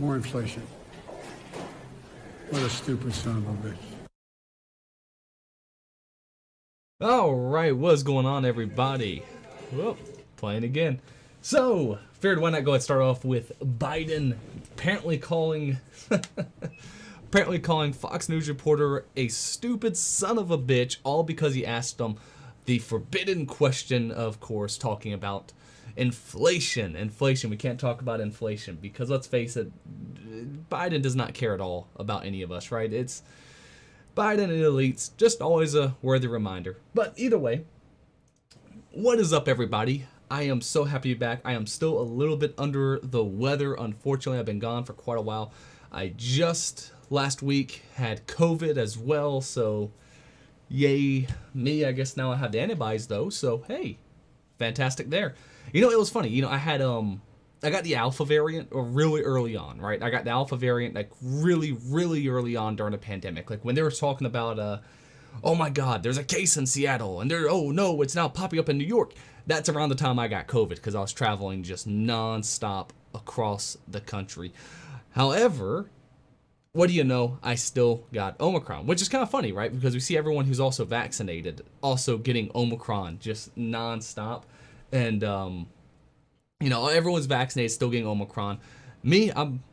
More inflation. What a stupid son of a bitch. All right, what's going on, everybody? Whoop, playing again. So, figured why not go ahead and start off with Biden apparently calling Fox News reporter a stupid son of a bitch, all because he asked him the forbidden question, of course, talking about inflation. We can't talk about inflation because, let's face it, Biden does not care at all about any of us, right? It's Biden and elites, just always a worthy reminder. But either way, what is up, everybody? I am so happy to be back. I am still a little bit under the weather. Unfortunately, I've been gone for quite a while. I just last week had COVID as well, so yay me. I guess now I have the antibodies though, so hey, fantastic there. You know, it was funny. You know, I got the alpha variant really early on, right? I got the alpha variant like really early on during the pandemic. Like when they were talking about, oh my God, there's a case in Seattle, and oh no, it's now popping up in New York. That's around the time I got COVID because I was traveling just non-stop across the country. However, what do you know? I still got Omicron, which is kind of funny, right? Because we see everyone who's also vaccinated also getting Omicron just non-stop. And, you know, everyone's vaccinated, still getting Omicron. Me, I'm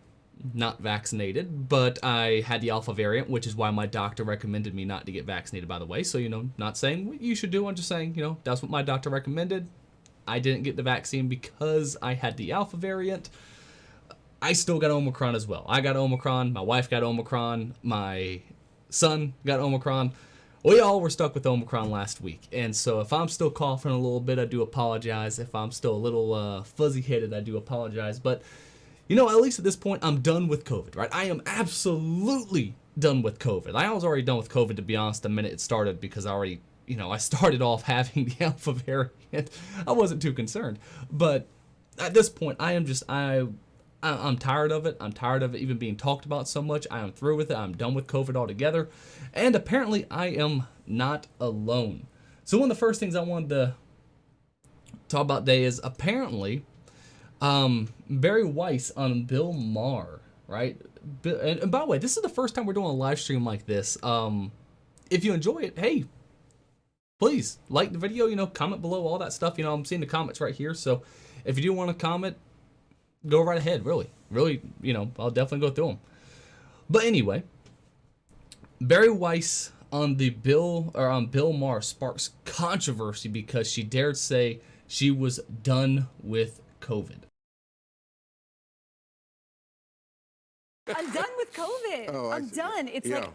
not vaccinated, but I had the alpha variant, which is why my doctor recommended me not to get vaccinated, by the way. So, you know, not saying what you should do. I'm just saying, you know, that's what my doctor recommended. I didn't get the vaccine because I had the alpha variant. I still got Omicron as well. I got Omicron. My wife got Omicron. My son got Omicron. We all were stuck with Omicron last week. And so if I'm still coughing a little bit, I do apologize. If I'm still a little fuzzy-headed, I do apologize. But, you know, at least at this point, I'm done with COVID, right? I am absolutely done with COVID. I was already done with COVID, to be honest, the minute it started, because I already, you know, I started off having the alpha variant. I wasn't too concerned. But at this point, I'm tired of it. I'm tired of it even being talked about so much. I am through with it. I'm done with COVID altogether. And apparently I am not alone. So one of the first things I wanted to talk about today is apparently Barry Weiss on Bill Maher, right? And by the way, this is the first time we're doing a live stream like this. If you enjoy it, hey, please like the video, you know, comment below, all that stuff. You know, I'm seeing the comments right here. So if you do want to comment, go right ahead, really, you know, I'll definitely go through them. But anyway, Barry Weiss on Bill Maher sparks controversy because she dared say she was done with COVID. I'm done with COVID. Oh, I'm done. It's like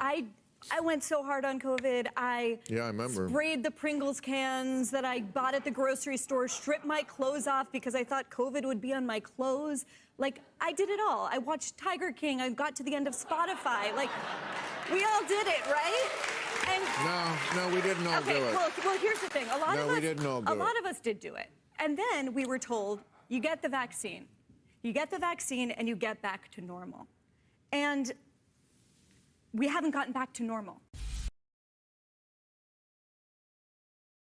I went so hard on COVID. I remember. Sprayed the Pringles cans that I bought at the grocery store, stripped my clothes off because I thought COVID would be on my clothes. Like, I did it all. I watched Tiger King. I got to the end of Spotify. Like, we all did it, right? And no, we didn't all do it. Well, here's the thing. A lot of us did do it. And then we were told, you get the vaccine. You get the vaccine and you get back to normal. And we haven't gotten back to normal.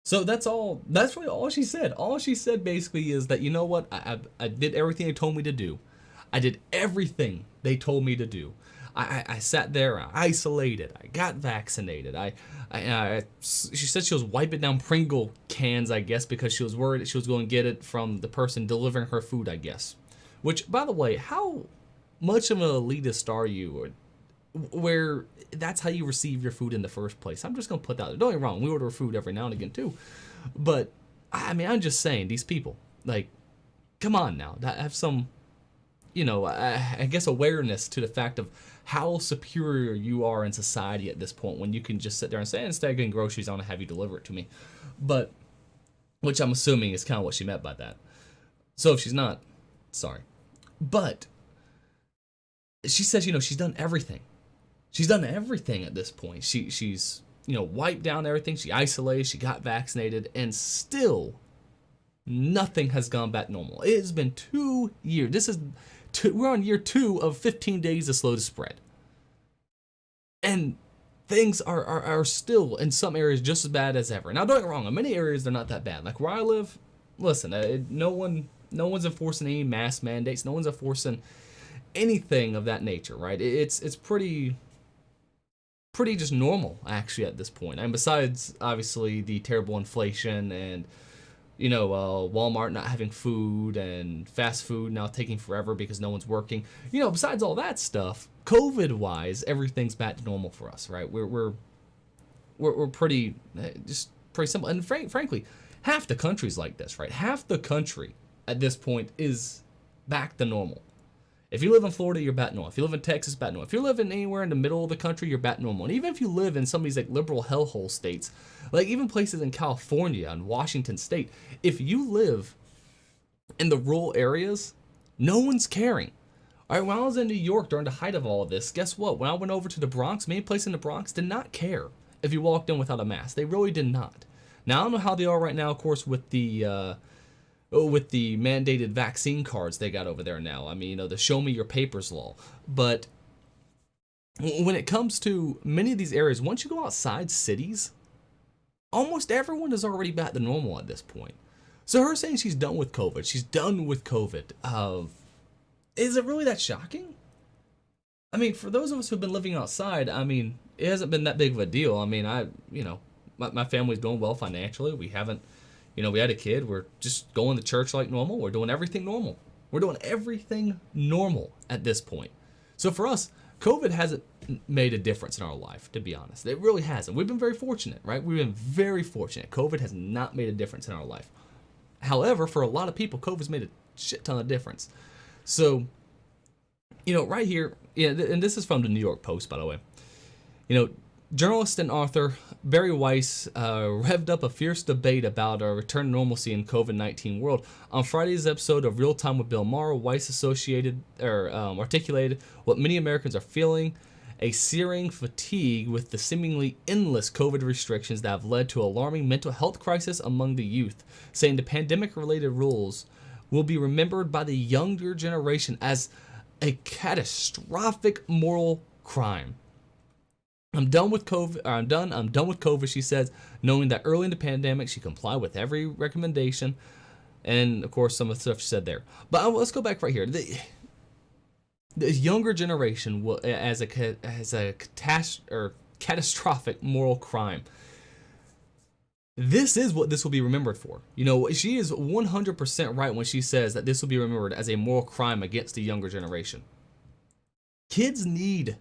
So that's really all she said. All she said basically is that, you know what, I did everything they told me to do. I did everything they told me to do. I sat there, I isolated, I got vaccinated. She said she was wiping down Pringle cans, I guess, because she was worried that she was going to get it from the person delivering her food, I guess. Which, by the way, how much of an elitist are you, or where that's how you receive your food in the first place? I'm just gonna put that there. Don't get me wrong, we order food every now and again too, but I mean, I'm just saying, these people, like, come on now, have some, you know, I guess awareness to the fact of how superior you are in society at this point, when you can just sit there and say, instead of getting groceries, I want to have you deliver it to me. But which I'm assuming is kind of what she meant by that. So if she's not, sorry. But she says, you know, she's done everything. She's done everything at this point. She's, you know, wiped down everything. She isolated, she got vaccinated, and still nothing has gone back normal. It has been 2 years. We're on year 2 of 15 days of slow to spread. And things are still in some areas just as bad as ever. Now, don't get me wrong, in many areas they're not that bad. Like where I live, listen, no one's enforcing any mask mandates. No one's enforcing anything of that nature, right? It's pretty just normal actually at this point. And besides obviously the terrible inflation and Walmart not having food and fast food now taking forever because no one's working. Besides all that stuff, COVID-wise, everything's back to normal for us, right? We're pretty just pretty simple. And frankly, half the country's like this, right? Half the country at this point is back to normal. If you live in Florida, you're back normal. If you live in Texas, back normal. If you live in anywhere in the middle of the country, you're back normal. And even if you live in some of these like liberal hellhole states, like even places in California and Washington State, if you live in the rural areas, no one's caring. All right, when I was in New York during the height of all of this, guess what? When I went over to the Bronx, many places in the Bronx did not care if you walked in without a mask. They really did not. Now, I don't know how they are right now, of course, with the mandated vaccine cards they got over there now. I mean, the show me your papers law. But when it comes to many of these areas, once you go outside cities, almost everyone is already back to normal at this point. So her saying she's done with COVID, is it really that shocking? I mean, for those of us who've been living outside, I mean, it hasn't been that big of a deal. I mean, my family's doing well financially. We haven't, we had a kid. We're just going to church like normal. We're doing everything normal. We're doing everything normal at this point. So for us, COVID hasn't made a difference in our life, to be honest. It really hasn't. We've been very fortunate, right? We've been very fortunate. COVID has not made a difference in our life. However, for a lot of people, COVID's made a shit ton of difference. So, right here, and this is from the New York Post, by the way. Journalist and author Barry Weiss revved up a fierce debate about a return to normalcy in COVID-19 world. On Friday's episode of Real Time with Bill Maher, Weiss articulated what many Americans are feeling, a searing fatigue with the seemingly endless COVID restrictions that have led to alarming mental health crisis among the youth, saying the pandemic-related rules will be remembered by the younger generation as a catastrophic moral crime. I'm done with COVID, I'm done with COVID, she says, knowing that early in the pandemic she complied with every recommendation, and of course some of the stuff she said there. But let's go back right here. The younger generation will, as a catastrophic moral crime. This is what this will be remembered for. She is 100% right when she says that this will be remembered as a moral crime against the younger generation. Kids need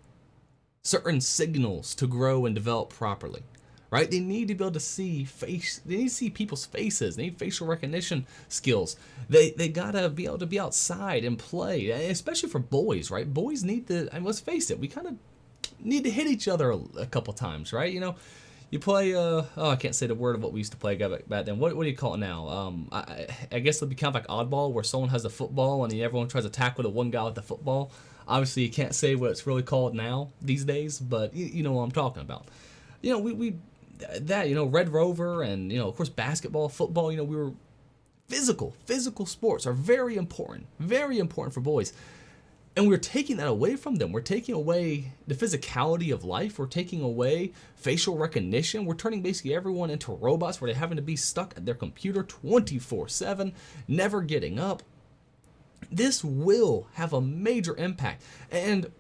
certain signals to grow and develop properly, right? They need to be able to see they need to see people's faces. They need facial recognition skills. They gotta be able to be outside and play, especially for boys, right? Boys need to, and let's face it, we kind of need to hit each other a couple times, right? You play, I can't say the word of what we used to play back then. What do you call it now? I guess it'll be kind of like oddball, where someone has the football and everyone tries to tackle the one guy with the football. Obviously, you can't say what it's really called now these days, but you know what I'm talking about. Red Rover and, of course, basketball, football, we were physical sports are very important for boys. And we're taking that away from them. We're taking away the physicality of life. We're taking away facial recognition. We're turning basically everyone into robots where they're having to be stuck at their computer 24/7, never getting up. This will have a major impact. And,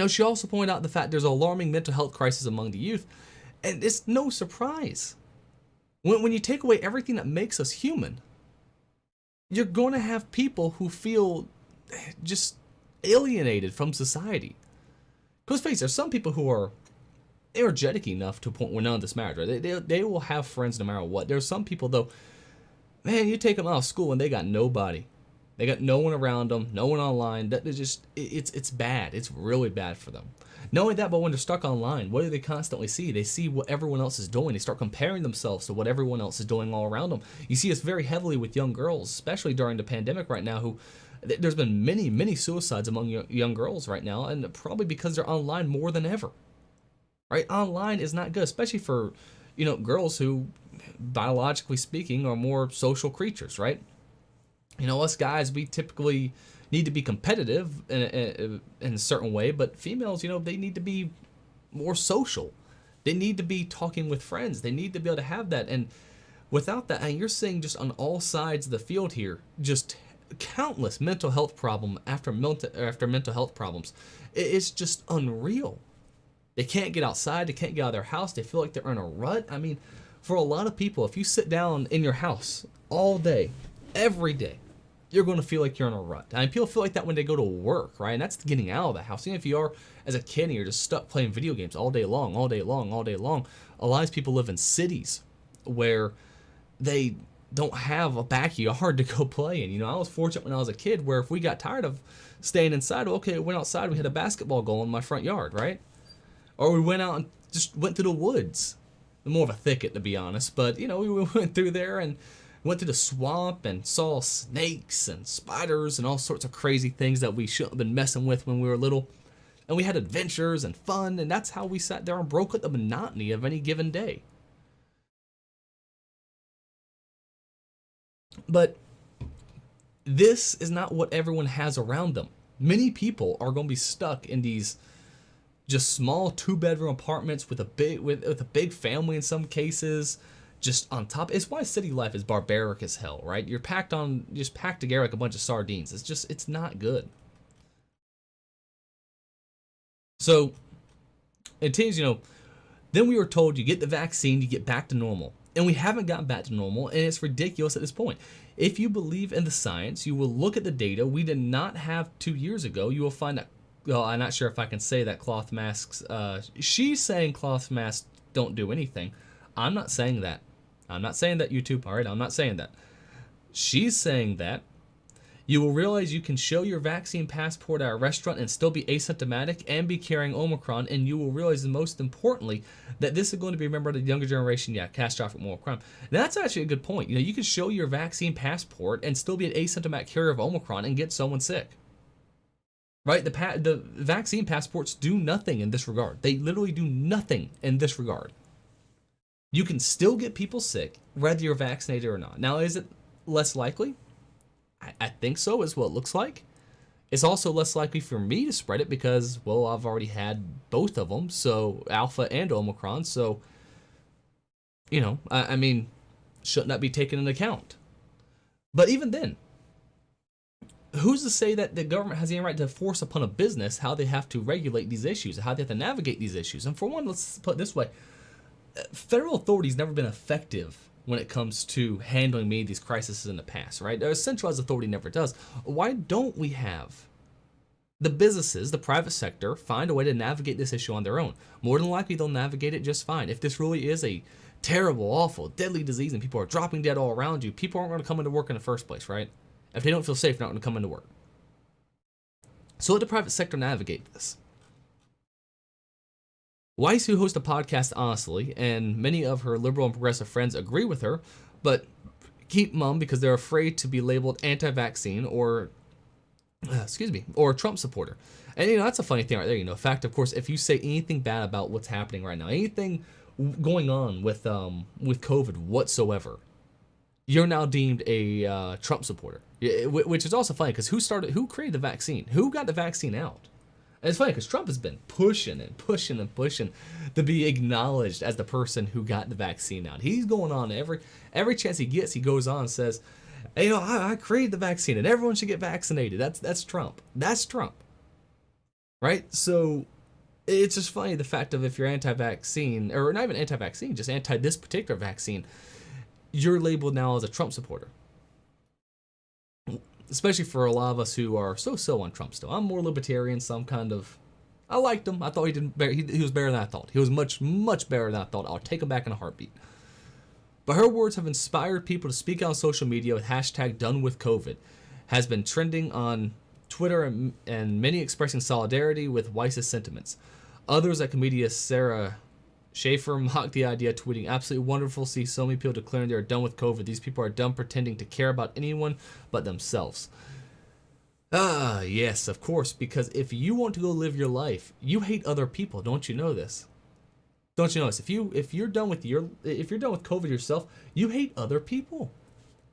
she also pointed out the fact there's an alarming mental health crisis among the youth. And it's no surprise. When you take away everything that makes us human, you're going to have people who feel just alienated from society. Because face it, there's some people who are energetic enough to a point where none of this matters. Right? They will have friends no matter what. There's some people, though, man, you take them out of school and they got nobody. They got no one around them, no one online. That is just, it's bad. It's really bad for them. Not only that, but when they're stuck online, what do they constantly see? They see what everyone else is doing. They start comparing themselves to what everyone else is doing all around them. You see this very heavily with young girls, especially during the pandemic right now, who there's been many suicides among young girls right now, and probably because they're online more than ever. Right? Online is not good, especially for, girls who, biologically speaking, are more social creatures, right? Us guys, we typically need to be competitive in a certain way, but females, they need to be more social. They need to be talking with friends. They need to be able to have that. And without that, and you're seeing just on all sides of the field here, just countless mental health problem after mental health problems. It's just unreal. They can't get outside. They can't get out of their house. They feel like they're in a rut. I mean, for a lot of people, if you sit down in your house all day, every day, you're going to feel like you're in a rut. I mean, people feel like that when they go to work, right? And that's getting out of the house. Even if you are as a kid and you're just stuck playing video games all day long, all day long, all day long. A lot of people live in cities where they don't have a backyard to go play in. You know, I was fortunate when I was a kid where if we got tired of staying inside, okay, we went outside, we hit a basketball goal in my front yard, right? Or we went out and just went to the woods. More of a thicket, to be honest. But, you know, we went through there and went to the swamp and saw snakes and spiders and all sorts of crazy things that we shouldn't have been messing with when we were little. And we had adventures and fun, and that's how we sat there and broke up the monotony of any given day. But this is not what everyone has around them. Many people are going to be stuck in these just small 2-bedroom apartments with a big family in some cases, just on top. It's why city life is barbaric as hell, right? You're packed together like a bunch of sardines. It's not good. So, it takes, you know, then we were told you get the vaccine, you get back to normal. And we haven't gotten back to normal, and it's ridiculous at this point. If you believe in the science, you will look at the data we did not have 2 years ago. You will find that, well, I'm not sure if I can say that cloth masks, she's saying cloth masks don't do anything. I'm not saying that. I'm not saying that, YouTube. All right, I'm not saying that. She's saying that you will realize you can show your vaccine passport at a restaurant and still be asymptomatic and be carrying Omicron, and you will realize, most importantly, that this is going to be remembered by the younger generation. Yeah, catastrophic moral crime. Now, that's actually a good point. You know, you can show your vaccine passport and still be an asymptomatic carrier of Omicron and get someone sick. Right? The vaccine passports do nothing in this regard. They literally do nothing in this regard. You can still get people sick, whether you're vaccinated or not. Now, is it less likely? I think so, is what it looks like. It's also less likely for me to spread it because, well, I've already had both of them, so Alpha and Omicron, so, you know, I mean, shouldn't that be taken into account? But even then, who's to say that the government has any right to force upon a business how they have to regulate these issues, how they have to navigate these issues? And for one, let's put it this way, federal authority's never been effective when it comes to handling many of these crises in the past, right? A centralized authority never does. Why don't we have the businesses, the private sector, find a way to navigate this issue on their own? More than likely, they'll navigate it just fine. If this really is a terrible, awful, deadly disease and people are dropping dead all around you, people aren't going to come into work in the first place, right? If they don't feel safe, they're not going to come into work. So let the private sector navigate this. Weiss, who hosts a podcast honestly, and many of her liberal and progressive friends agree with her, but keep mum because they're afraid to be labeled anti-vaccine or Trump supporter. And, you know, that's a funny thing right there. You know, in fact, of course, if you say anything bad about what's happening right now, anything going on with COVID whatsoever, you're now deemed a Trump supporter, which is also funny because who created the vaccine? Who got the vaccine out? And it's funny because Trump has been pushing and pushing and pushing to be acknowledged as the person who got the vaccine out. He's going on every chance he gets, he goes on and says, hey, you know, I created the vaccine and everyone should get vaccinated. That's Trump. That's Trump. Right? So it's just funny the fact of if you're anti-vaccine, or not even anti-vaccine, just anti this particular vaccine, you're labeled now as a Trump supporter. Especially for a lot of us who are so on Trump still. I'm more libertarian, some kind of... I liked him. I thought he was better than I thought. He was much better than I thought. I'll take him back in a heartbeat. But her words have inspired people to speak out on social media with hashtag #DoneWithCovid. Has been trending on Twitter and many expressing solidarity with Weiss's sentiments. Others like comedian Sarah Schaefer mocked the idea, tweeting, absolutely wonderful to see so many people declaring they are done with COVID. These people are done pretending to care about anyone but themselves. Yes, of course, because if you want to go live your life, you hate other people. Don't you know this? Don't you know this? If you're done with COVID yourself, you hate other people.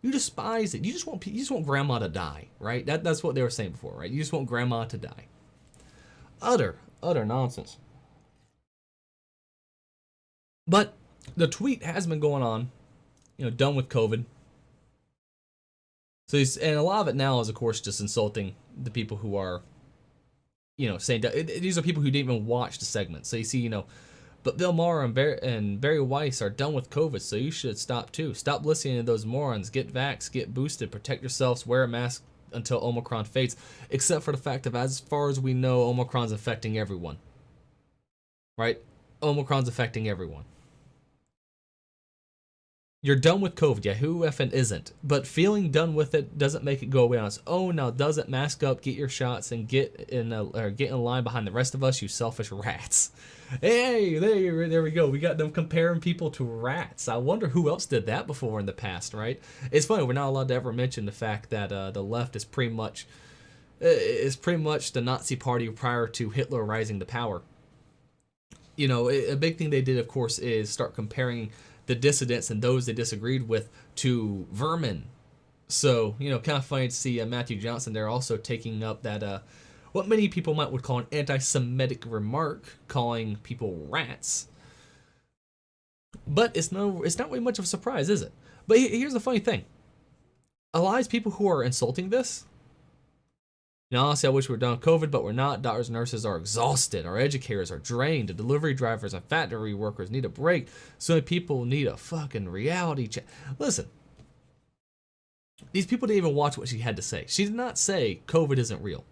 You despise it. You just want grandma to die, right? That's what they were saying before, right? You just want grandma to die. Utter nonsense. But the tweet has been going on, you know, done with COVID, So and a lot of it now is, of course, just insulting the people who are, saying that these are people who didn't even watch the segment. So you see, but Bill Maher and Barry Weiss are done with COVID, so you should stop too. Stop listening to those morons. Get vaxxed, get boosted, protect yourselves, wear a mask until Omicron fades. Except for the fact of, as far as we know, Omicron's affecting everyone. Right? Omicron's affecting everyone. You're done with COVID. Yeah, who effing isn't? But feeling done with it doesn't make it go away on its own. Now, does it? Mask up, get your shots, and get in line behind the rest of us, you selfish rats. Hey, there we go. We got them comparing people to rats. I wonder who else did that before in the past, right? It's funny, we're not allowed to ever mention the fact that the left is pretty much the Nazi party prior to Hitler rising to power. A big thing they did, of course, is start comparing the dissidents and those they disagreed with to vermin. So, kind of funny to see Matthew Johnson there also taking up that, what many people would call an anti-Semitic remark, calling people rats. But it's not really much of a surprise, is it? But here's the funny thing. A lot of these people who are insulting this, honestly, I wish we were done with COVID, but we're not. Doctors and nurses are exhausted. Our educators are drained. The delivery drivers and factory workers need a break. So many people need a fucking reality check. Listen, these people didn't even watch what she had to say. She did not say COVID isn't real.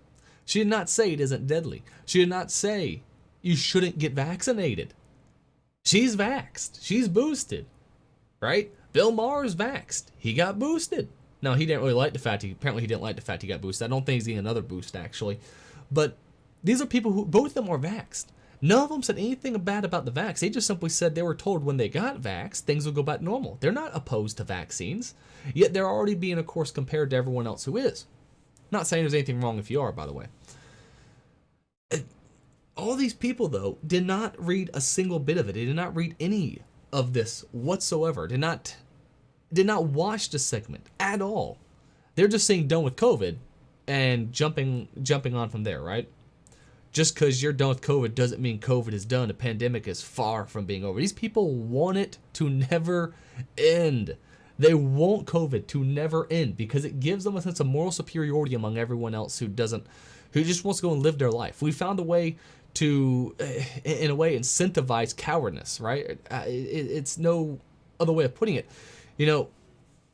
She did not say it isn't deadly. She did not say you shouldn't get vaccinated. She's vaxxed. She's boosted, right? Bill Maher's vaxxed. He got boosted. Now, he didn't really like the fact he didn't like the fact he got boosted. I don't think he's getting another boost, actually. But these are people who, both of them are vaxxed. None of them said anything bad about the vax. They just simply said they were told when they got vaxxed, things will go back to normal. They're not opposed to vaccines. Yet they're already being, of course, compared to everyone else who is. Not saying there's anything wrong if you are, by the way. All these people, though, did not read a single bit of it. They did not read any of this whatsoever. Did not watch the segment at all. They're just saying done with COVID and jumping on from there, right? Just because you're done with COVID doesn't mean COVID is done. The pandemic is far from being over. These people want it to never end. They want COVID to never end because it gives them a sense of moral superiority among everyone else who just wants to go and live their life. We found a way to, in a way, incentivize cowardice, right? It's no other way of putting it.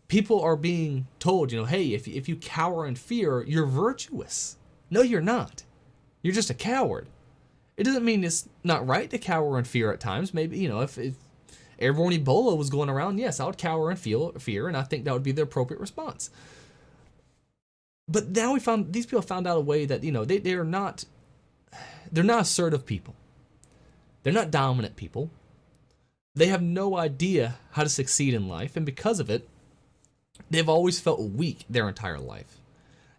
People are being told, hey, if you cower in fear, you're virtuous. No, you're not. You're just a coward. It doesn't mean it's not right to cower in fear at times. Maybe, if airborne Ebola was going around, yes, I would cower in fear, and I think that would be the appropriate response. But now these people found out a way that, they're not assertive people. They're not dominant people. They have no idea how to succeed in life, and because of it, they've always felt weak their entire life.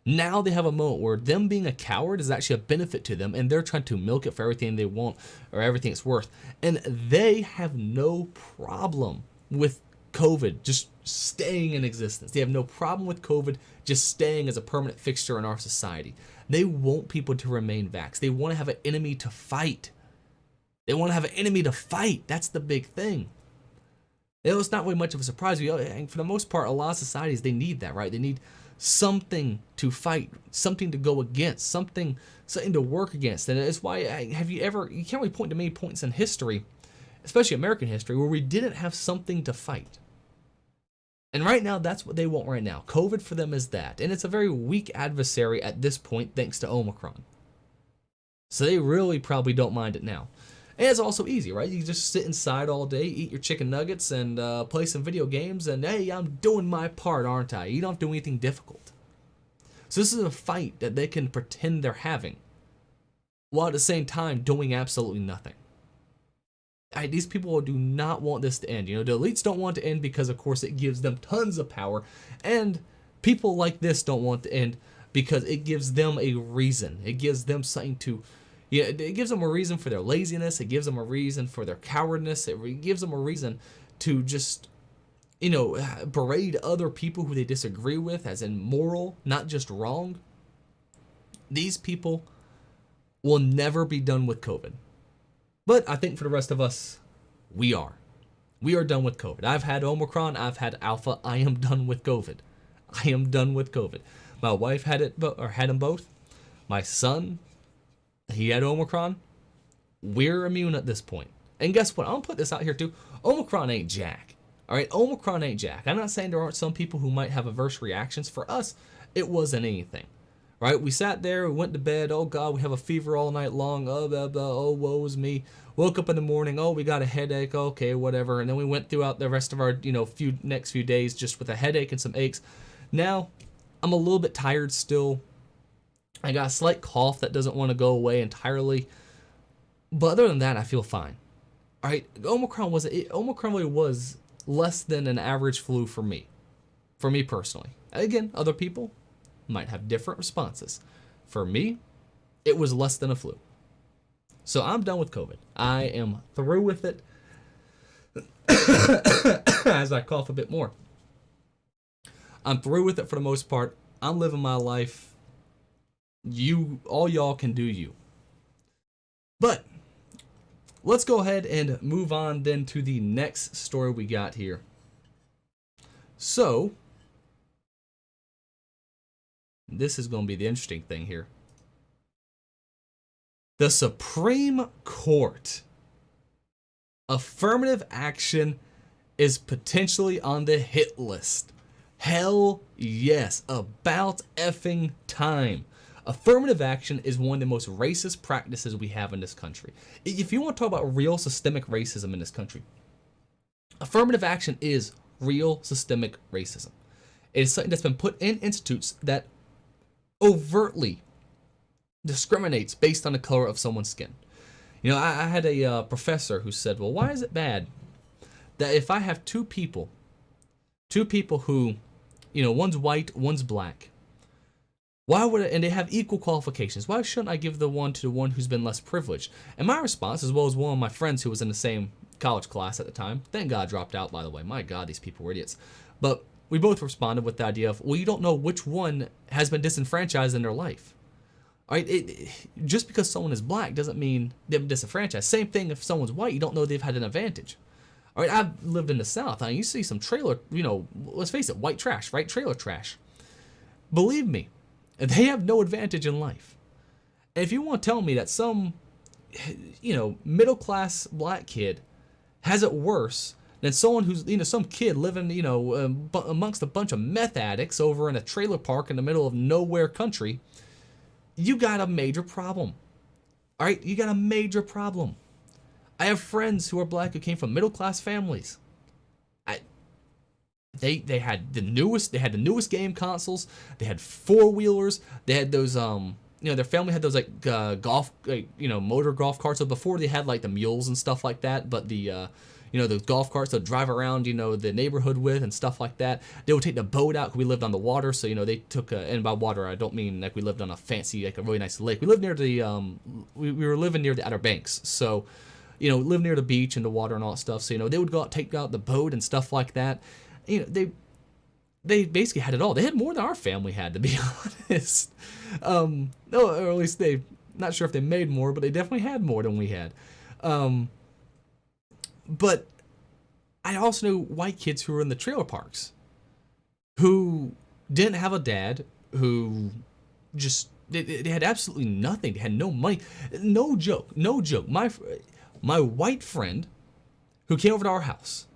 Now they have a moment where them being a coward is actually a benefit to them, and they're trying to milk it for everything they want or everything it's worth. And they have no problem with COVID just staying in existence. They have no problem with COVID just staying as a permanent fixture in our society. They want people to remain vaxxed. They want to have an enemy to fight. They want to have an enemy to fight. That's the big thing. It's not really much of a surprise. For the most part, a lot of societies, they need that, right? They need something to fight, something to go against, something to work against. And it's why, you can't really point to many points in history, especially American history, where we didn't have something to fight. And right now, that's what they want right now. COVID for them is that. And it's a very weak adversary at this point, thanks to Omicron. So they really probably don't mind it now. And it's also easy, right? You just sit inside all day, eat your chicken nuggets, and play some video games, and hey, I'm doing my part, aren't I? You don't have to do anything difficult. So this is a fight that they can pretend they're having, while at the same time doing absolutely nothing. These people do not want this to end. The elites don't want it to end because, of course, it gives them tons of power, and people like this don't want it to end because it gives them a reason. It gives them something to... it gives them a reason for their laziness. It gives them a reason for their cowardness. It gives them a reason to just, berate other people who they disagree with as immoral, not just wrong. These people will never be done with COVID. But I think for the rest of us, we are. We are done with COVID. I've had Omicron. I've had Alpha. I am done with COVID. I am done with COVID. My wife had it, or had them both. My son, he had Omicron. We're immune at this point. And guess what? I'm gonna put this out here too. Omicron ain't jack. All right, Omicron ain't jack. I'm not saying there aren't some people who might have adverse reactions. For us, it wasn't anything. Right? We sat there, we went to bed. Oh God, we have a fever all night long. Oh blah blah. Oh woe is me. Woke up in the morning. Oh, we got a headache. Okay, whatever. And then we went throughout the rest of our next few days just with a headache and some aches. Now, I'm a little bit tired still. I got a slight cough that doesn't want to go away entirely. But other than that, I feel fine. All right, Omicron really was less than an average flu for me personally. Again, other people might have different responses. For me, it was less than a flu. So I'm done with COVID. I am through with it. As I cough a bit more. I'm through with it for the most part. I'm living my life. All y'all can do you. But let's go ahead and move on then to the next story we got here. So, this is going to be the interesting thing here. The Supreme Court. Affirmative action is potentially on the hit list. Hell yes. About effing time. Affirmative action is one of the most racist practices we have in this country. If you want to talk about real systemic racism in this country, affirmative action is real systemic racism. It is something that's been put in institutes that overtly discriminates based on the color of someone's skin. You know, I had a professor who said, well, why is it bad that if I have two people who, one's white, one's black, and they have equal qualifications, why shouldn't I give the one to the one who's been less privileged? And my response, as well as one of my friends who was in the same college class at the time, thank God dropped out, by the way. My God, these people were idiots. But we both responded with the idea of, well, you don't know which one has been disenfranchised in their life. All right, just because someone is black doesn't mean they've been disenfranchised. Same thing if someone's white, you don't know they've had an advantage. All right, I've lived in the South. You see some trailer, let's face it, white trash, right? Trailer trash. Believe me, they have no advantage in life. And if you want to tell me that some, middle-class black kid has it worse than someone who's, some kid living, amongst a bunch of meth addicts over in a trailer park in the middle of nowhere country, you got a major problem. All right, you got a major problem. I have friends who are black who came from middle-class families. They had the newest game consoles. They had four-wheelers. They had those their family had those motor golf carts. So before they had like the mules and stuff like that, but the those golf carts they'd drive around the neighborhood with and stuff like that. They would take the boat out 'cause we lived on the water, so they took and by water I don't mean like we lived on a fancy a really nice lake. We lived near the we were living near the Outer Banks, so live near the beach and the water and all that stuff. So they would go out, take out the boat and stuff like that. They basically had it all. They had more than our family had, to be honest. No, or at least not sure if they made more, but they definitely had more than we had. But I also know white kids who were in the trailer parks who didn't have a dad, who just, they had absolutely nothing. They had no money. No joke. My white friend who came over to our house,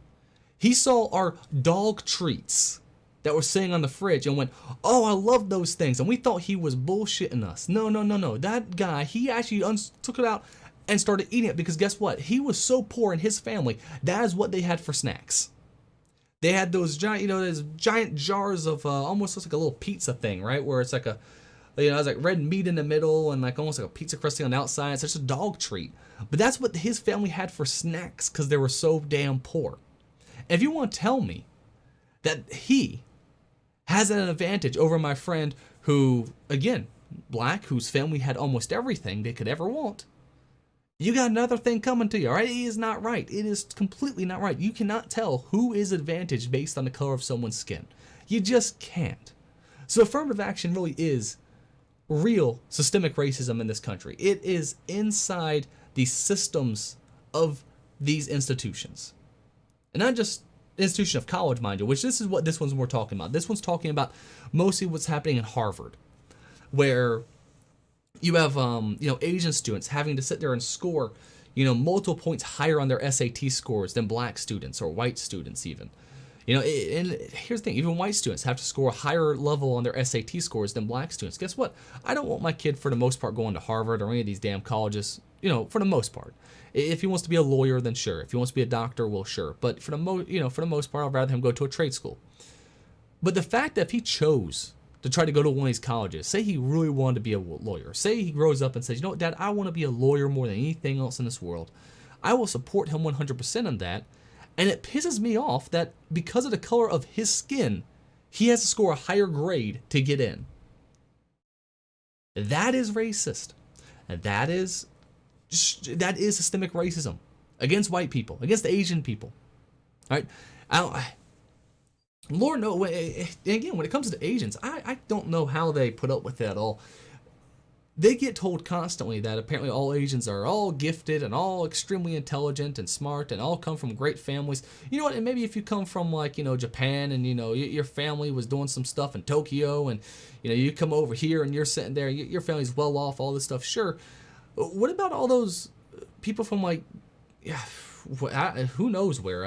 he saw our dog treats that were sitting on the fridge and went, oh, I love those things. And we thought he was bullshitting us. No. That guy, he actually took it out and started eating it because guess what? He was so poor in his family. That is what they had for snacks. They had those giant, those giant jars of almost looks like a little pizza thing, right? Where it's like it's like red meat in the middle and like almost like a pizza crusty on the outside. It's just a dog treat. But that's what his family had for snacks because they were so damn poor. And if you want to tell me that he has an advantage over my friend who, again, black, whose family had almost everything they could ever want, you got another thing coming to you, all right? It is not right. It is completely not right. You cannot tell who is advantaged based on the color of someone's skin. You just can't. So affirmative action really is real systemic racism in this country. It is inside the systems of these institutions. And not just institution of college, mind you, which this is what this one's more talking about. This one's talking about mostly what's happening in Harvard, where you have, Asian students having to sit there and score, multiple points higher on their SAT scores than black students or white students even. And here's the thing, even white students have to score a higher level on their SAT scores than black students. Guess what? I don't want my kid, for the most part, going to Harvard or any of these damn colleges, for the most part. If he wants to be a lawyer, then sure. If he wants to be a doctor, well, sure. But for the most part, I'd rather him go to a trade school. But the fact that if he chose to try to go to one of these colleges, say he really wanted to be a lawyer, say he grows up and says, you know what, Dad, I want to be a lawyer more than anything else in this world, I will support him 100% on that. And it pisses me off that because of the color of his skin, he has to score a higher grade to get in. That is racist. And that is systemic racism against white people, against Asian people. All right? Lord no. Again, when it comes to Asians, I don't know how they put up with that at all. They get told constantly that apparently all Asians are all gifted and all extremely intelligent and smart and all come from great families. You know what? And maybe if you come from Japan and your family was doing some stuff in Tokyo and you come over here and you're sitting there, your family's well off, all this stuff. Sure. What about all those people from who knows where?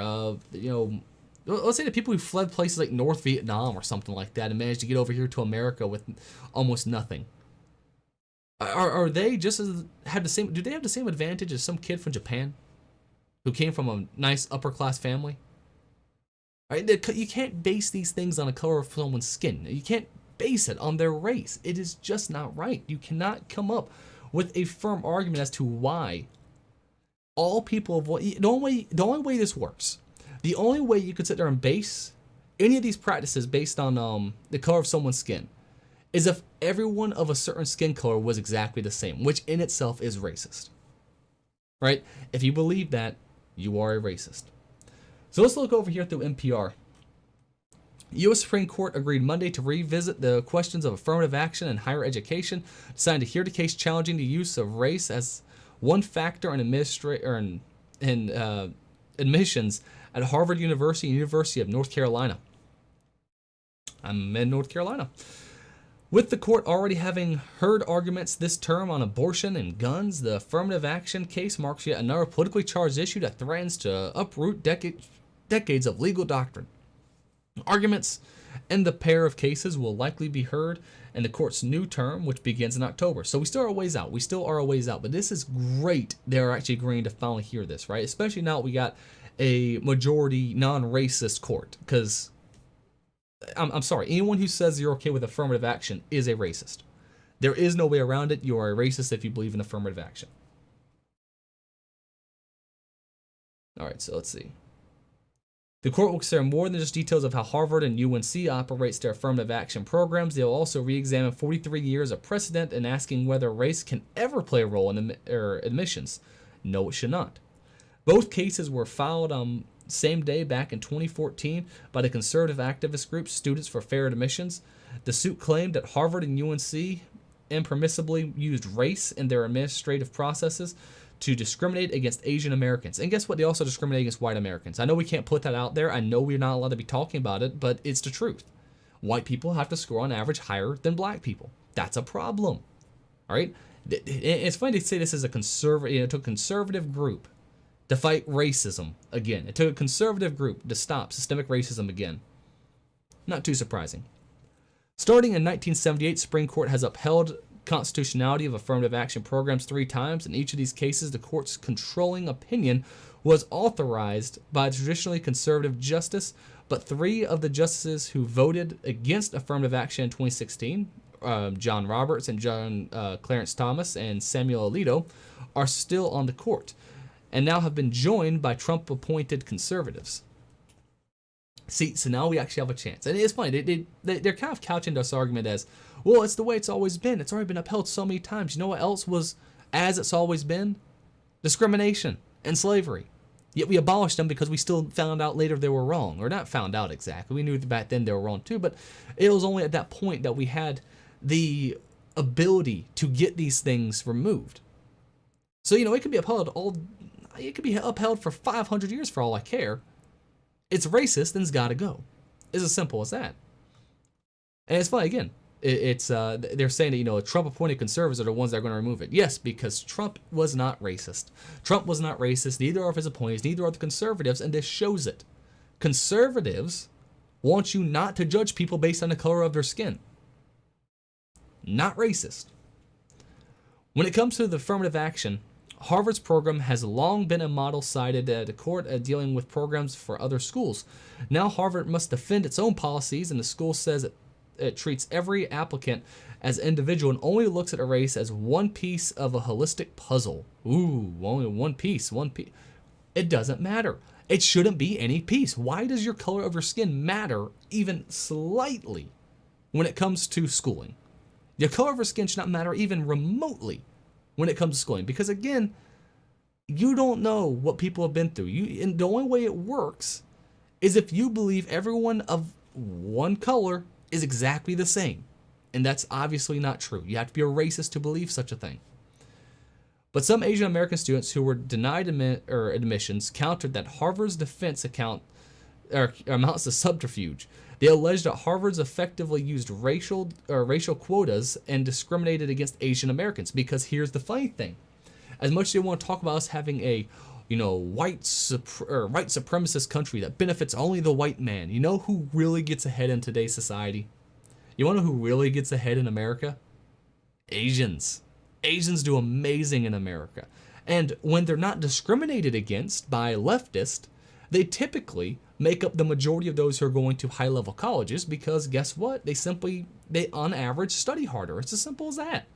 Let's say the people who fled places like North Vietnam or something like that and managed to get over here to America with almost nothing. Are they just do they have the same advantage as some kid from Japan who came from a nice upper class family? All right, you can't base these things on the color of someone's skin. You can't base it on their race. It is just not right. You cannot come up with a firm argument as to why all people of the only way this works, the only way you could sit there and base any of these practices based on the color of someone's skin is if everyone of a certain skin color was exactly the same, which in itself is racist. Right? If you believe that, you are a racist. So let's look over here through NPR. U.S. Supreme Court agreed Monday to revisit the questions of affirmative action in higher education, deciding to hear the case challenging the use of race as one factor in admissions at Harvard University and University of North Carolina. I'm in North Carolina. With the court already having heard arguments this term on abortion and guns, the affirmative action case marks yet another politically charged issue that threatens to uproot decades of legal doctrine. Arguments in the pair of cases will likely be heard in the court's new term, which begins in October. So we still are a ways out. But this is great they're actually agreeing to finally hear this, right? Especially now that we got a majority non-racist court, because I'm sorry, anyone who says you're okay with affirmative action is a racist. There is no way around it. You are a racist if you believe in affirmative action. All right, so let's see. The court will consider more than just details of how Harvard and UNC operates their affirmative action programs. They'll also re-examine 43 years of precedent and asking whether race can ever play a role in admissions. No, it should not. Both cases were filed on same day back in 2014 by the conservative activist group Students for Fair Admissions. The suit claimed that Harvard and UNC impermissibly used race in their administrative processes to discriminate against Asian Americans. And guess what? They also discriminate against white Americans. I know we can't put that out there. I know we're not allowed to be talking about it, but it's the truth. White people have to score on average higher than black people. That's a problem. All right? It's funny to say this is a conservative, it took a conservative group to fight racism again. It took a conservative group to stop systemic racism again. Not too surprising. Starting in 1978, Supreme Court has upheld constitutionality of affirmative action programs 3 times. In each of these cases, the court's controlling opinion was authorized by a traditionally conservative justice, but 3 of the justices who voted against affirmative action in 2016, John Roberts and John Clarence Thomas and Samuel Alito, are still on the court and now have been joined by Trump-appointed conservatives. See, so now we actually have a chance. And it's funny, they're kind of couching this argument as, well, it's the way it's always been. It's already been upheld so many times. You know what else was as it's always been? Discrimination and slavery. Yet we abolished them because we still found out later they were wrong. Or not found out exactly. We knew back then they were wrong too, but it was only at that point that we had the ability to get these things removed. So, it could be upheld for 500 years for all I care. It's racist, then it's got to go. It's as simple as that. And it's funny, again, they're saying that, Trump appointed conservatives are the ones that are going to remove it. Yes, because Trump was not racist. Trump was not racist, neither are his appointees, neither are the conservatives, and this shows it. Conservatives want you not to judge people based on the color of their skin. Not racist. When it comes to the affirmative action, Harvard's program has long been a model cited at the court dealing with programs for other schools. Now Harvard must defend its own policies, and the school says it treats every applicant as an individual and only looks at a race as one piece of a holistic puzzle. Ooh, only one piece. It doesn't matter. It shouldn't be any piece. Why does your color of your skin matter even slightly when it comes to schooling? Your color of your skin should not matter even remotely when it comes to schooling, because again, you don't know what people have been through. And the only way it works is if you believe everyone of one color is exactly the same. And that's obviously not true. You have to be a racist to believe such a thing. But some Asian American students who were denied admissions countered that Harvard's defense amounts to subterfuge. They alleged that Harvard's effectively used racial quotas and discriminated against Asian Americans. Because here's the funny thing: as much as they want to talk about us having a white supremacist country that benefits only the white man, you know who really gets ahead in today's society? You want to know who really gets ahead in America? Asians. Asians do amazing in America. And when they're not discriminated against by leftists, they typically make up the majority of those who are going to high-level colleges, because guess what? They on average study harder. It's as simple as that.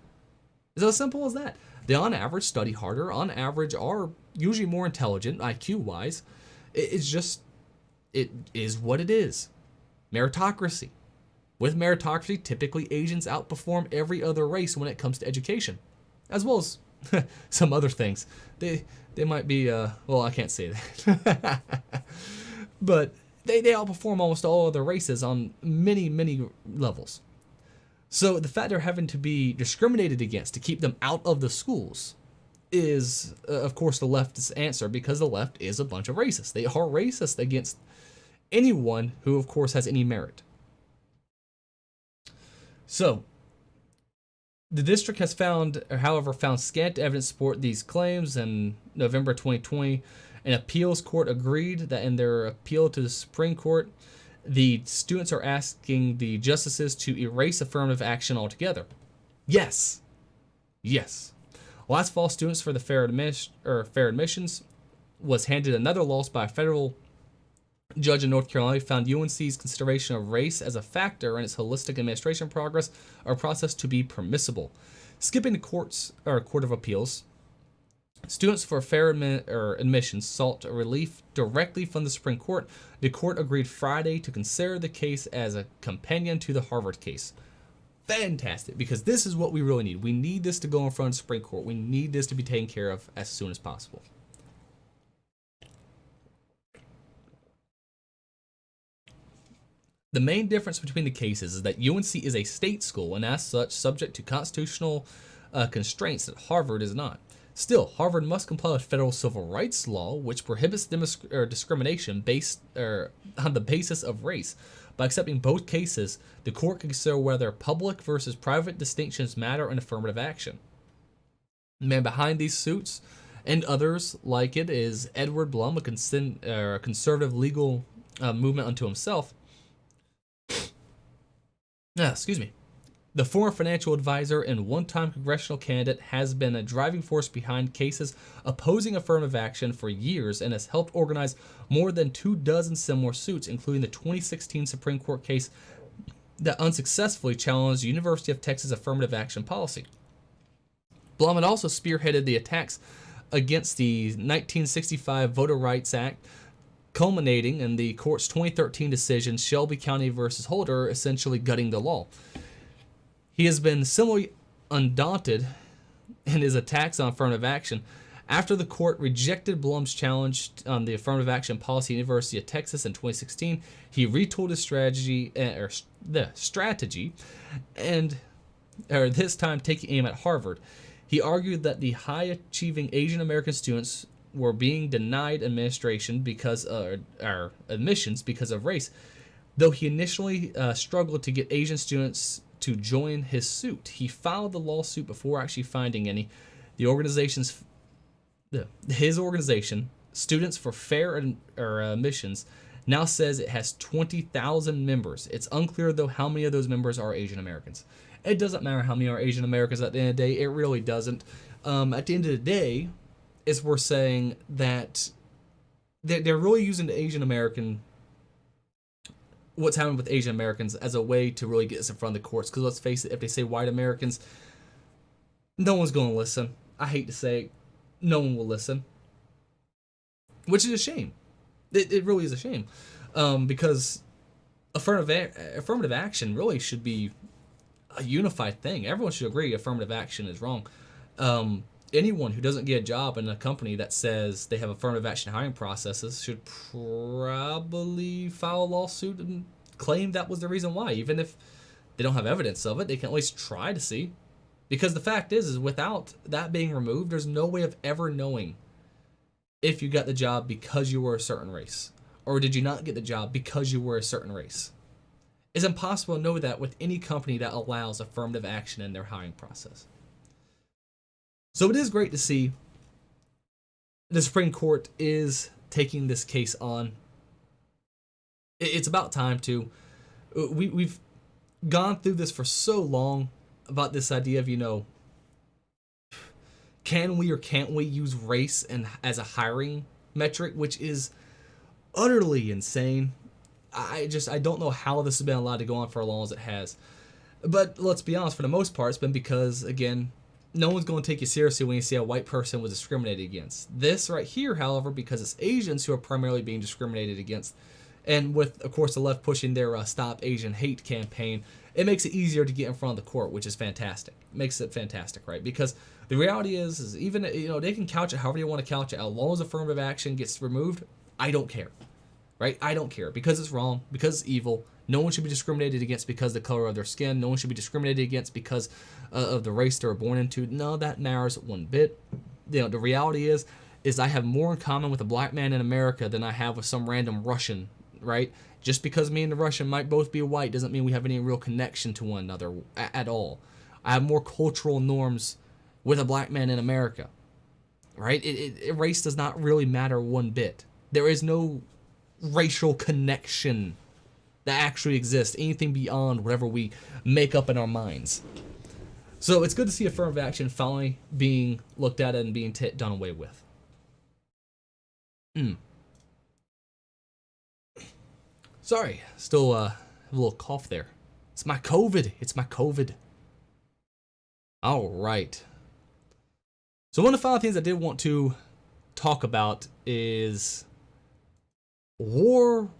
It's as simple as that. They on average study harder, on average are usually more intelligent IQ-wise. It is what it is. Meritocracy. With meritocracy, typically Asians outperform every other race when it comes to education, as well as some other things. They might be, I can't say that. But they outperform almost all other races on many, many levels. So the fact they're having to be discriminated against to keep them out of the schools is, of course, the leftist answer, because the left is a bunch of racists. They are racist against anyone who, of course, has any merit. So, the district has found scant evidence to support these claims. In November 2020, an appeals court agreed that in their appeal to the Supreme Court, the students are asking the justices to erase affirmative action altogether. Yes. Last fall, students for the fair admissions was handed another loss by a federal judge in North Carolina who found UNC's consideration of race as a factor in its holistic administration process to be permissible. Skipping the Court of Appeals, students for fair admissions sought relief directly from the Supreme Court. The court agreed Friday to consider the case as a companion to the Harvard case. Fantastic, because this is what we really need. We need this to go in front of the Supreme Court. We need this to be taken care of as soon as possible. The main difference between the cases is that UNC is a state school and as such subject to constitutional constraints that Harvard is not. Still, Harvard must comply with federal civil rights law, which prohibits discrimination based on the basis of race. By accepting both cases, the court can consider whether public versus private distinctions matter in affirmative action. The man behind these suits and others like it is Edward Blum, a conservative legal movement unto himself. The former financial advisor and one-time congressional candidate has been a driving force behind cases opposing affirmative action for years and has helped organize more than 24 similar suits, including the 2016 Supreme Court case that unsuccessfully challenged the University of Texas affirmative action policy. Blum had also spearheaded the attacks against the 1965 Voter Rights Act, culminating in the court's 2013 decision, Shelby County versus Holder, essentially gutting the law. He has been similarly undaunted in his attacks on affirmative action. After the court rejected Blum's challenge on the affirmative action policy at the University of Texas in 2016, he retooled his strategy, and this time taking aim at Harvard. He argued that the high-achieving Asian American students were being denied administration because or admissions because of race, though he initially struggled to get Asian students to join his suit. He filed the lawsuit before actually finding any. His organization, Students for Fair Admissions, now says it has 20,000 members. It's unclear, though, how many of those members are Asian Americans. It doesn't matter how many are Asian Americans at the end of the day. It really doesn't. At the end of the day, is we're saying that they're really using the Asian American, what's happening with Asian Americans, as a way to really get us in front of the courts. Because let's face it, if they say white Americans, no one's going to listen. I hate to say it, no one will listen. Which is a shame. It really is a shame. Because affirmative action really should be a unified thing. Everyone should agree affirmative action is wrong. Anyone who doesn't get a job in a company that says they have affirmative action hiring processes should probably file a lawsuit and claim that was the reason why. Even if they don't have evidence of it, they can at least try to see. Because the fact is without that being removed, there's no way of ever knowing if you got the job because you were a certain race. Or did you not get the job because you were a certain race? It's impossible to know that with any company that allows affirmative action in their hiring process. So it is great to see the Supreme Court is taking this case on. It's about time to. We've gone through this for so long about this idea of, can we or can't we use race as a hiring metric, which is utterly insane. I don't know how this has been allowed to go on for as long as it has. But let's be honest, for the most part, it's been because, again, no one's going to take you seriously when you see a white person was discriminated against. This right here, however, because it's Asians who are primarily being discriminated against, and with, of course, the left pushing their Stop Asian Hate campaign, it makes it easier to get in front of the court, which is fantastic. It makes it fantastic, right? Because the reality is even, they can couch it however you want to couch it. As long as affirmative action gets removed, I don't care. Right? I don't care because it's wrong, because it's evil. No one should be discriminated against because of the color of their skin. No one should be discriminated against because of the race they were born into. None of that matters one bit. The reality is I have more in common with a black man in America than I have with some random Russian, right? Just because me and the Russian might both be white doesn't mean we have any real connection to one another at all. I have more cultural norms with a black man in America, right? Race does not really matter one bit. There is no racial connection that actually exists, anything beyond whatever we make up in our minds. So it's good to see affirmative action finally being looked at and being done away with. Sorry, still have a little cough there. It's my COVID. All right. So one of the final things I did want to talk about is World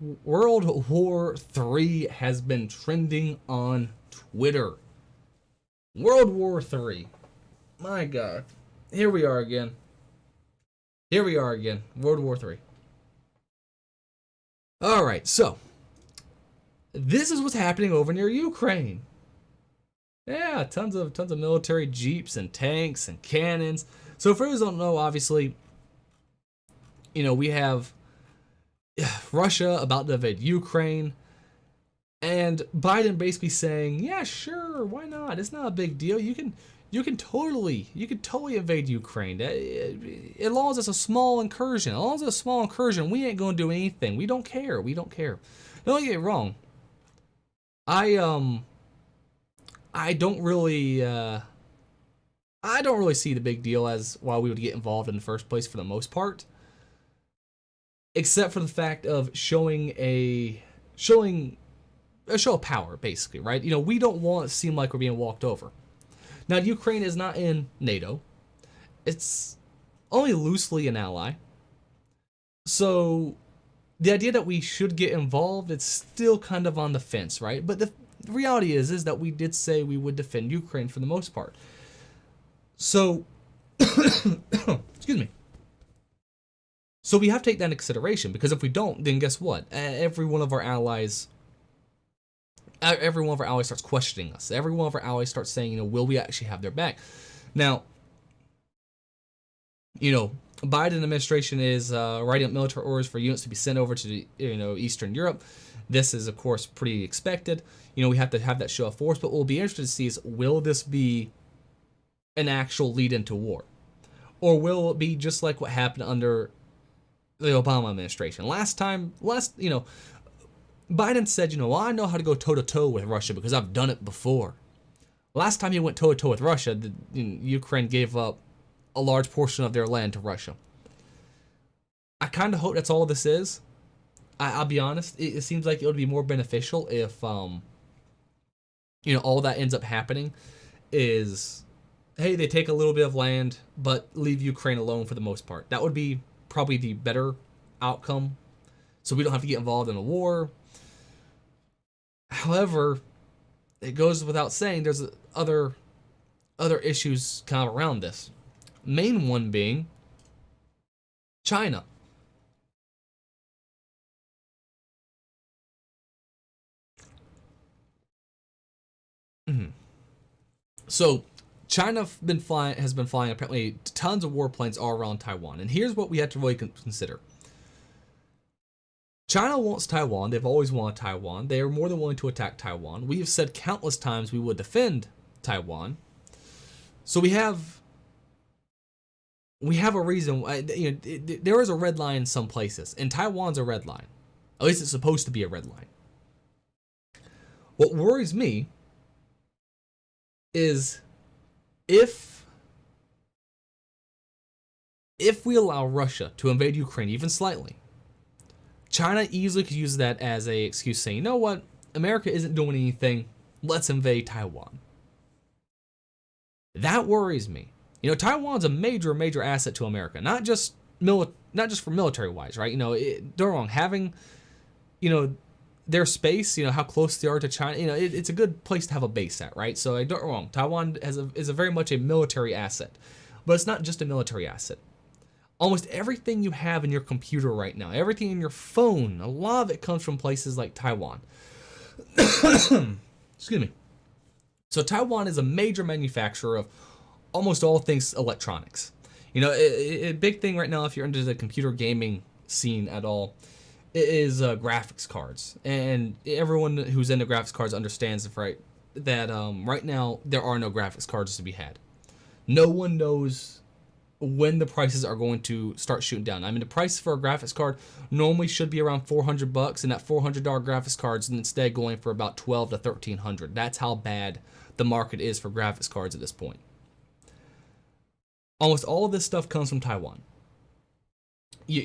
War III has been trending on Twitter. World War III. My God. Here we are again. World War III. Alright, so this is what's happening over near Ukraine. Yeah, tons of military jeeps and tanks and cannons. So for those who don't know, obviously, we have Russia about to invade Ukraine, and Biden basically saying, yeah, sure, why not? It's not a big deal. You can totally invade Ukraine. As long as it's a small incursion. As long as it's a small incursion, we ain't gonna do anything. We don't care. Don't get me wrong. I don't really see the big deal as why we would get involved in the first place for the most part. Except for the fact of showing a show of power, basically, right? We don't want to seem like we're being walked over. Now, Ukraine is not in NATO. It's only loosely an ally. So the idea that we should get involved, it's still kind of on the fence, right? But the reality is that we did say we would defend Ukraine for the most part. So, excuse me. So we have to take that into consideration, because if we don't, then guess what? Every one of our allies starts questioning us. Every one of our allies starts saying, will we actually have their back? Now, Biden administration is writing up military orders for units to be sent over to the, Eastern Europe. This is, of course, pretty expected. We have to have that show of force, but what we'll be interested to see is, will this be an actual lead into war? Or will it be just like what happened under the Obama administration? Biden said, well, I know how to go toe-to-toe with Russia because I've done it before. Last time he went toe-to-toe with Russia, Ukraine gave up a large portion of their land to Russia. I kind of hope that's all this is. I'll be honest. It seems like it would be more beneficial if, all that ends up happening is, hey, they take a little bit of land, but leave Ukraine alone for the most part. That would be probably the better outcome, so we don't have to get involved in a war. However, it goes without saying there's other issues kind of around this. Main one being China. So China has been flying apparently tons of warplanes all around Taiwan. And here's what we have to really consider. China wants Taiwan. They've always wanted Taiwan. They are more than willing to attack Taiwan. We have said countless times we would defend Taiwan. So we have a reason. There is a red line in some places, and Taiwan's a red line. At least it's supposed to be a red line. What worries me is if we allow Russia to invade Ukraine even slightly, China easily could use that as a excuse, saying, you know what, America isn't doing anything, let's invade Taiwan. That worries me. Taiwan's a major asset to America, not just for military wise, right? Don't get me wrong, having their space, how close they are to China, it's a good place to have a base at, right? So don't get me wrong, Taiwan is a very much a military asset, but it's not just a military asset. Almost everything you have in your computer right now, everything in your phone, a lot of it comes from places like Taiwan. Excuse me. So Taiwan is a major manufacturer of almost all things electronics. A big thing right now, if you're into the computer gaming scene at all, is graphics cards. And everyone who's into graphics cards understands that right now there are no graphics cards to be had. No one knows when the prices are going to start shooting down. I mean, the price for a graphics card normally should be around $400, and that $400 graphics card is instead going for about $1,200 to $1,300. That's how bad the market is for graphics cards at this point. Almost all of this stuff comes from Taiwan. The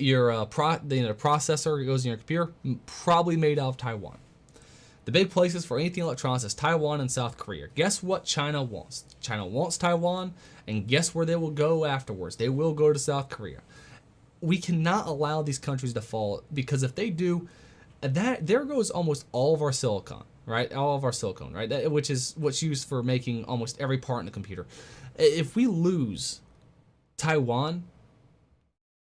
processor that goes in your computer, probably made out of Taiwan. The big places for anything electronics is Taiwan and South Korea. Guess what China wants? China wants Taiwan, and guess where they will go afterwards? They will go to South Korea. We cannot allow these countries to fall, because if they do, there goes almost all of our silicon, right? All of our silicon, right? Which is what's used for making almost every part in the computer. If we lose Taiwan,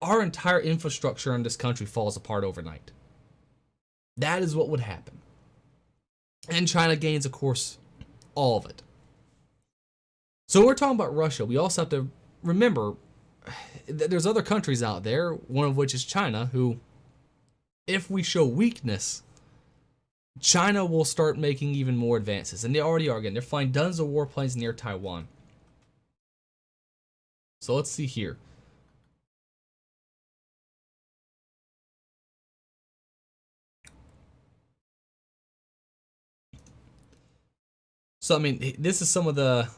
our entire infrastructure in this country falls apart overnight. That is what would happen. And China gains, of course, all of it. So when we're talking about Russia, we also have to remember that there's other countries out there, one of which is China, who, if we show weakness, China will start making even more advances. And they already are. Again, they're flying tons of warplanes near Taiwan. So let's see here. So, I mean, this is some of the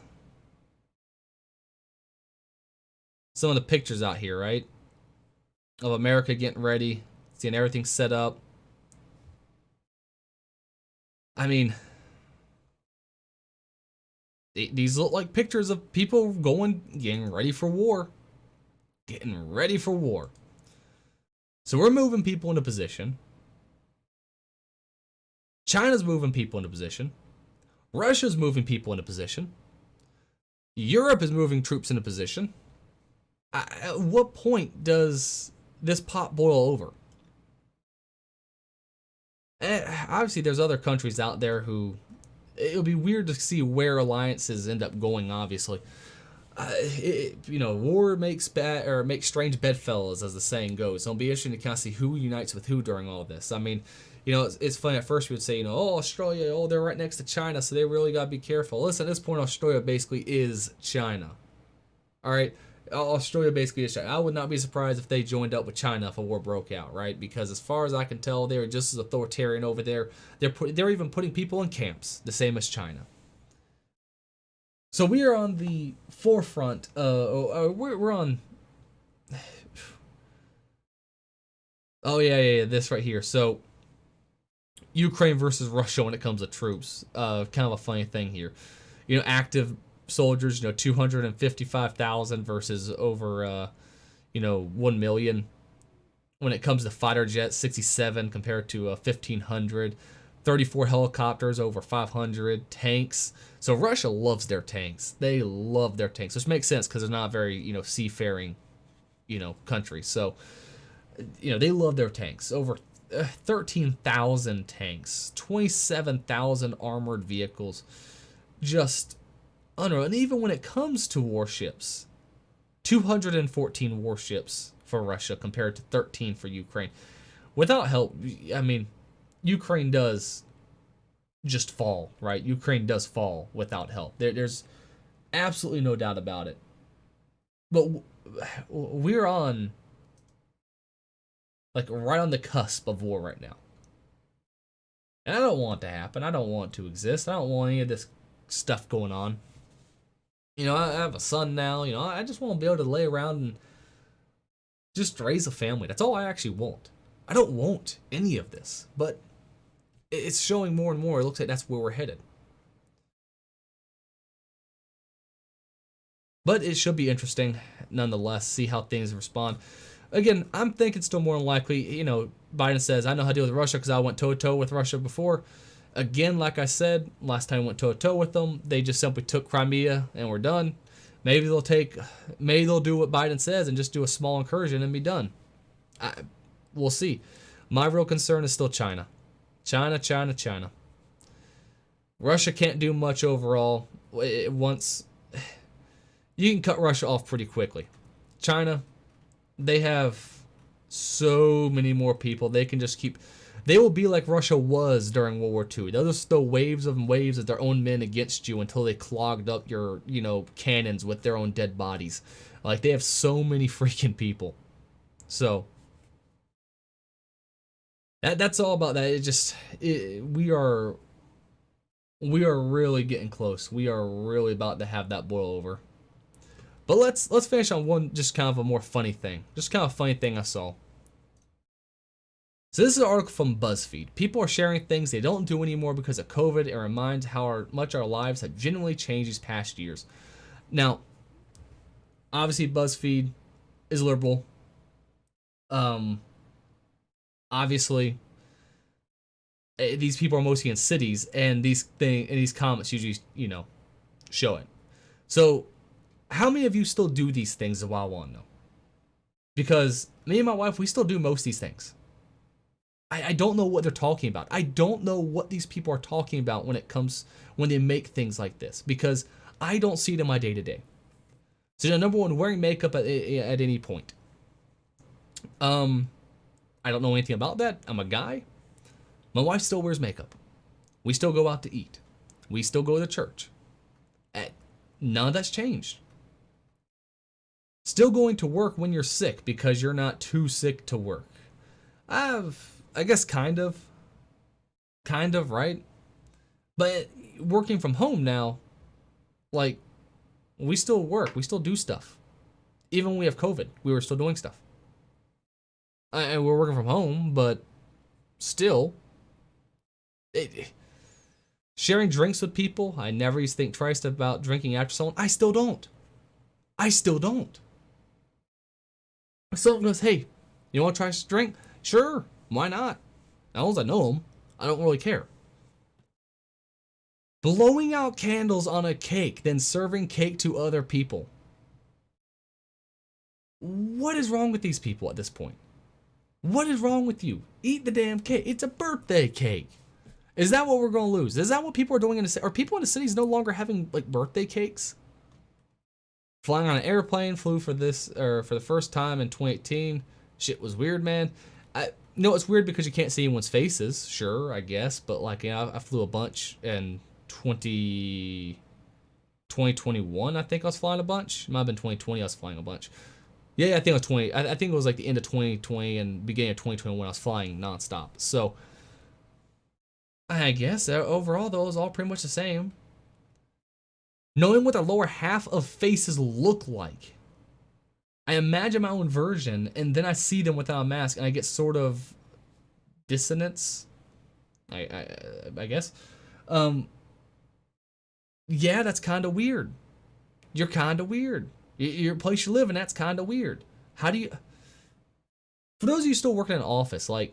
pictures out here, right? Of America getting ready, seeing everything set up. I mean, these look like pictures of people getting ready for war. Getting ready for war. So we're moving people into position. China's moving people into position. Russia's moving people into position. Europe is moving troops into position. At what point does this pot boil over? Obviously, there's other countries out there who... It'll be weird to see where alliances end up going, obviously. War makes strange bedfellows, as the saying goes. It'll be interesting to kind of see who unites with who during all this. I mean, it's funny. At first we would say, oh, Australia, oh, they're right next to China, so they really got to be careful. Listen, at this point, Australia basically is China. All right, Australia basically is China. I would not be surprised if they joined up with China if a war broke out, right? Because as far as I can tell, they're just as authoritarian over there. They're even putting people in camps, the same as China. So we are on the forefront. We're on. Oh yeah, this right here. So Ukraine versus Russia when it comes to troops. Kind of a funny thing here. Active soldiers. 255,000 versus over 1 million. When it comes to fighter jets, 67 compared to 1,500. 34 helicopters, over 500 tanks. So Russia loves their tanks. They love their tanks, which makes sense because they're not very, seafaring, country. So, they love their tanks. Over 13,000 tanks, 27,000 armored vehicles. Just unreal. And even when it comes to warships, 214 warships for Russia compared to 13 for Ukraine. Without help, I mean, Ukraine does just fall, right? Ukraine does fall without help. There's absolutely no doubt about it. But we're on, right on the cusp of war right now. And I don't want it to happen. I don't want it to exist. I don't want any of this stuff going on. I have a son now. I just want to be able to lay around and just raise a family. That's all I actually want. I don't want any of this. But it's showing more and more. It looks like that's where we're headed. But it should be interesting, nonetheless, see how things respond. Again, I'm thinking still more than likely, Biden says, I know how to deal with Russia because I went toe-to-toe with Russia before. Again, like I said, last time I went toe-to-toe with them, they just simply took Crimea and we're done. Maybe they'll do what Biden says and just do a small incursion and be done. We'll see. My real concern is still China. China. Russia can't do much overall. You can cut Russia off pretty quickly. China, they have so many more people. They can just they will be like Russia was during World War II. They'll just throw waves of their own men against you until they clogged up your, cannons with their own dead bodies. Like, they have so many freaking people. So that's all about that. We are really getting close. We are really about to have that boil over. But let's finish on one just kind of a more funny thing. Just kind of a funny thing I saw. So this is an article from BuzzFeed. People are sharing things they don't do anymore because of COVID and reminds how much our lives have genuinely changed these past years. Now, obviously BuzzFeed is liberal. Obviously, these people are mostly in cities, and these comments usually, show it. So, how many of you still do these things is what I want to know. Because me and my wife, we still do most of these things. I don't know what they're talking about. I don't know what these people are talking about when they make things like this, because I don't see it in my day-to-day. So, number one, wearing makeup at any point. I don't know anything about that. I'm a guy. My wife still wears makeup. We still go out to eat. We still go to church. None of that's changed. Still going to work when you're sick because you're not too sick to work. I guess kind of, right? But working from home now, we still work. We still do stuff. Even when we have COVID, we were still doing stuff. And we're working from home, but still, sharing drinks with people, I never used to think twice about drinking after someone. I still don't. Someone goes, hey, you want to try a drink? Sure, why not? As long as I know them, I don't really care. Blowing out candles on a cake, then serving cake to other people. What is wrong with these people at this point? What is wrong with you? Eat the damn cake. It's a birthday cake. Is that what we're going to lose? Is that what people are doing in the city? Are people in the cities no longer having birthday cakes? Flying on an airplane, flew for the first time in 2018. Shit was weird, man. It's weird because you can't see anyone's faces, sure, I guess, but like, I flew a bunch in 2021, I think I was flying a bunch. It might have been 2020 I was flying a bunch. Yeah, I think it was 20. I think it was like the end of 2020 and beginning of 2021 I was flying nonstop. So I guess overall, though, it was all pretty much the same. Knowing what the lower half of faces look like, I imagine my own version, and then I see them without a mask, and I get sort of dissonance. I guess. Yeah, that's kind of weird. You're kind of weird. Your place you live in, that's kind of weird. How do you... For those of you still working in an office, like,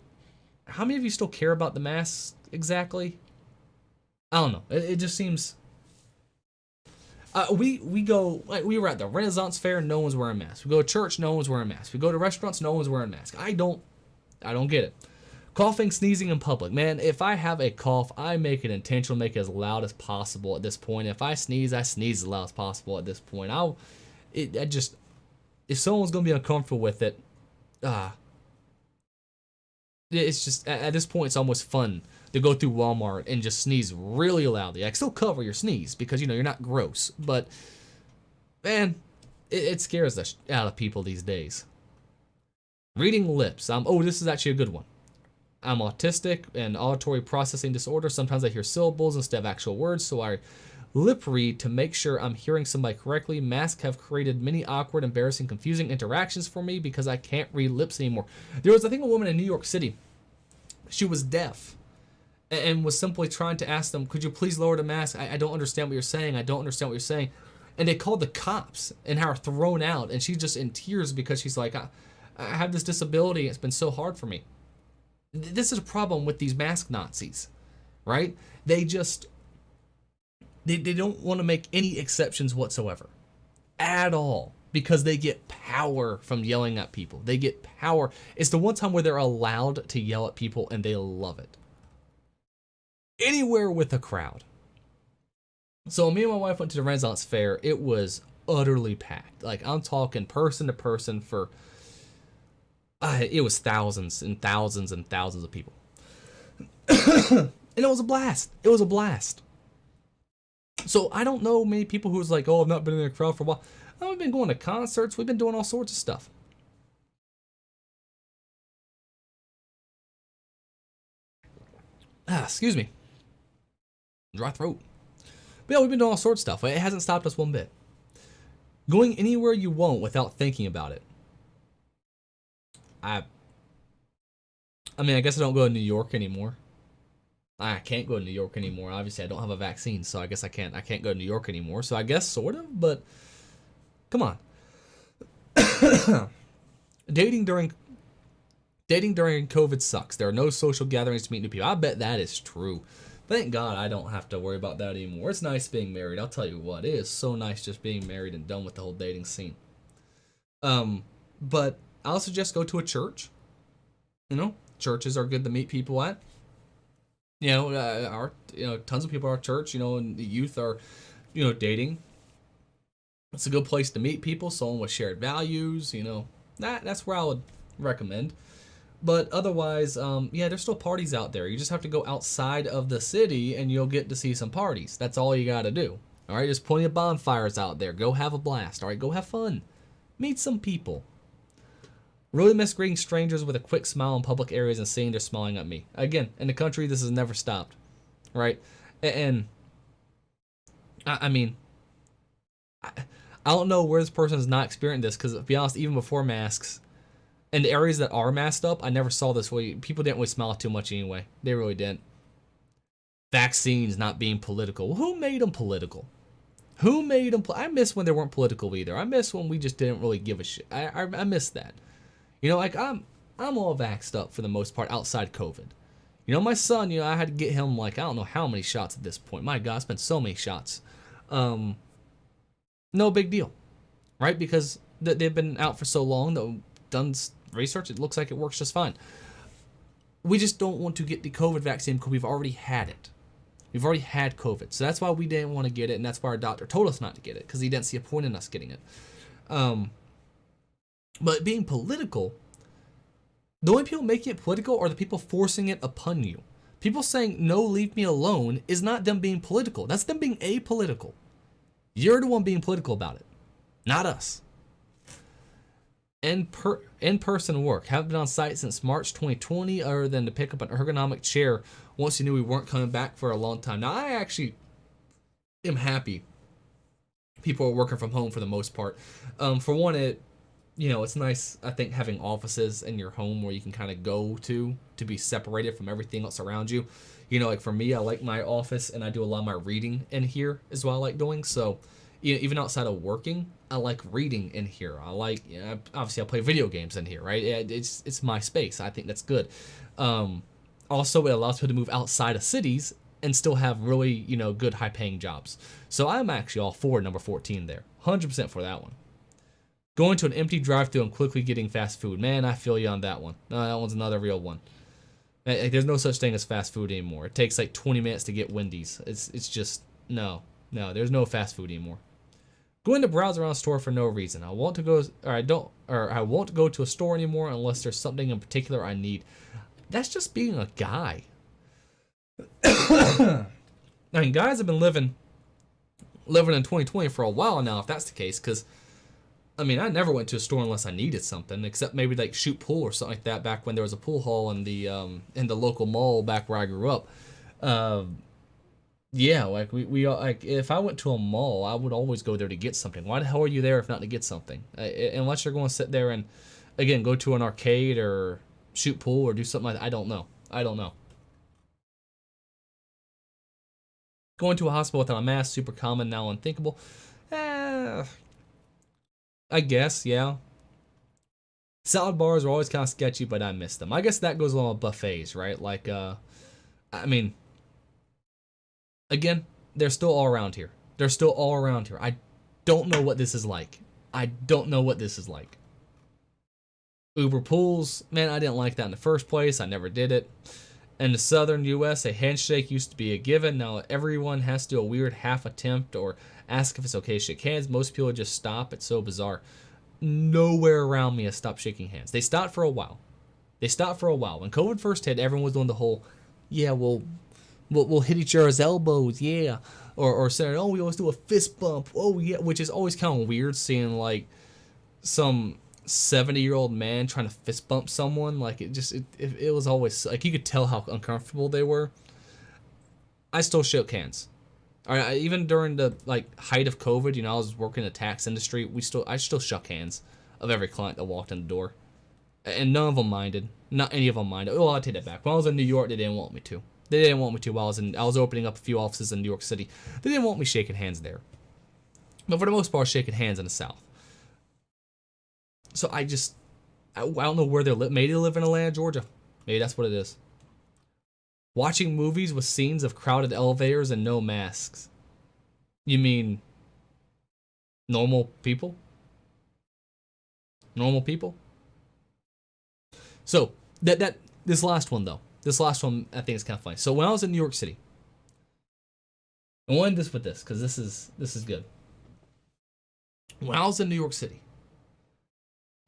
how many of you still care about the masks exactly? I don't know. It just seems... we were at the Renaissance Fair, no one's wearing masks. We go to church, no one's wearing masks. We go to restaurants, no one's wearing masks. I don't get it. Coughing, sneezing in public. Man, if I have a cough, I make it intentional, make it as loud as possible at this point. If I sneeze as loud as possible at this point. If someone's gonna be uncomfortable with it, it's just, at this point, it's almost fun to go through Walmart and just sneeze really loudly. Like, still cover your sneeze because, you're not gross. But, man, it scares the out of people these days. Reading lips. This is actually a good one. I'm autistic and auditory processing disorder. Sometimes I hear syllables instead of actual words, so I lip read to make sure I'm hearing somebody correctly. Masks have created many awkward, embarrassing, confusing interactions for me because I can't read lips anymore. There was, I think, a woman in New York City. She was deaf and was simply trying to ask them, could you please lower the mask? I don't understand what you're saying. I don't understand what you're saying. And they called the cops and had her thrown out. And she's just in tears because she's like, I have this disability. It's been so hard for me. This is a problem with these mask Nazis, right? They don't want to make any exceptions whatsoever at all because they get power from yelling at people. They get power. It's the one time where they're allowed to yell at people and they love it. Anywhere with a crowd. So me and my wife went to the Renaissance Fair. It was utterly packed. Like, I'm talking person to person for... it was thousands and thousands and thousands of people. And it was a blast. It was a blast. So I don't know many people who's like, I've not been in a crowd for a while. Oh, we've been going to concerts. We've been doing all sorts of stuff. Excuse me. Dry throat. But yeah, we've been doing all sorts of stuff. It hasn't stopped us one bit. Going anywhere you want without thinking about it. I guess I don't go to New York anymore. I can't go to New York anymore. Obviously, I don't have a vaccine, so I guess I can't go to New York anymore. So I guess sort of, but come on. Dating during COVID sucks. There are no social gatherings to meet new people. I bet that is true. Thank God I don't have to worry about that anymore. It's nice being married. I'll tell you what, it is so nice just being married and done with the whole dating scene. But I'll suggest go to a church. Churches are good to meet people at. Tons of people are at church, and the youth are, dating. It's a good place to meet people, someone with shared values, that's where I would recommend. But otherwise, there's still parties out there. You just have to go outside of the city and you'll get to see some parties. That's all you got to do. All right, there's plenty of bonfires out there. Go have a blast. All right, go have fun. Meet some people. Really miss greeting strangers with a quick smile in public areas and seeing they're smiling at me. Again, in the country, this has never stopped, right? And I don't know where this person is not experiencing this, because to be honest, even before masks, in the areas that are masked up, I never saw this way. People didn't really smile too much anyway. They really didn't. Vaccines not being political. Who made them political? Who made them? I miss when they weren't political either. I miss when we just didn't really give a shit. I miss that. I'm all vaxxed up for the most part outside COVID. My son, I had to get him I don't know how many shots at this point. My God, it's been so many shots. No big deal, right? Because they've been out for so long, done research, it looks like it works just fine. We just don't want to get the COVID vaccine because we've already had it. We've already had COVID. So that's why we didn't want to get it, and that's why our doctor told us not to get it, because he didn't see a point in us getting it. But being political, the only people making it political are the people forcing it upon you. People saying, no, leave me alone, is not them being political. That's them being apolitical. You're the one being political about it, not us. In-person work. Haven't been on site since March 2020, other than to pick up an ergonomic chair once you knew we weren't coming back for a long time. Now, I actually am happy people are working from home for the most part. For one, it's nice, I think, having offices in your home where you can kind of go to be separated from everything else around you. Like for me, I like my office, and I do a lot of my reading in here is what I like doing. So even outside of working, I like reading in here. I like, obviously I play video games in here, right? It's my space. I think that's good. Also, it allows people to move outside of cities and still have really, good high paying jobs. So I'm actually all for number 14 there. 100% for that one. Going to an empty drive-thru and quickly getting fast food. Man, I feel you on that one. No, that one's another real one. There's no such thing as fast food anymore. It takes like 20 minutes to get Wendy's. It's just, no, there's no fast food anymore. Going to browse around a store for no reason. I won't go to a store anymore unless there's something in particular I need. That's just being a guy. I mean, guys have been living in 2020 for a while now, if that's the case, because I mean, I never went to a store unless I needed something, except maybe like shoot pool or something like that back when there was a pool hall in the local mall back where I grew up. Yeah, like we like if I went to a mall, I would always go there to get something. Why the hell are you there if not to get something? Unless you're going to sit there and again go to an arcade or shoot pool or do something like that. I don't know. Going to a hospital without a mask, super common, now unthinkable. I guess, yeah. Salad bars are always kind of sketchy, but I miss them. I guess that goes along with buffets, right? Like, I mean, again, they're still all around here. I don't know what this is like. Uber pools, man, I didn't like that in the first place. I never did it. In the southern U.S., a handshake used to be a given. Now everyone has to do a weird half attempt or ask if it's okay to shake hands. Most people just stop. It's so bizarre. Nowhere around me has stopped shaking hands. They stopped for a while. When COVID first hit, everyone was doing the whole, yeah, we'll hit each other's elbows, yeah. Or saying, oh, we always do a fist bump. Oh, yeah, which is always kind of weird seeing, like, some 70-year-old man trying to fist bump someone. Like, it was always, like, you could tell how uncomfortable they were. I still shook hands. All right, even during the height of COVID, I was working in the tax industry. I still shook hands of every client that walked in the door, and none of them minded. Not any of them minded. Oh, I'll take that back. When I was in New York, they didn't want me to. While I was opening up a few offices in New York City. They didn't want me shaking hands there. But for the most part, shaking hands in the South. So I don't know where they live. Maybe they live in Atlanta, Georgia. Maybe that's what it is. Watching movies with scenes of crowded elevators and no masks. You mean normal people? So this last one I think is kind of funny. So when I was in New York City, I wanted this with this because this is good. When I was in New York City,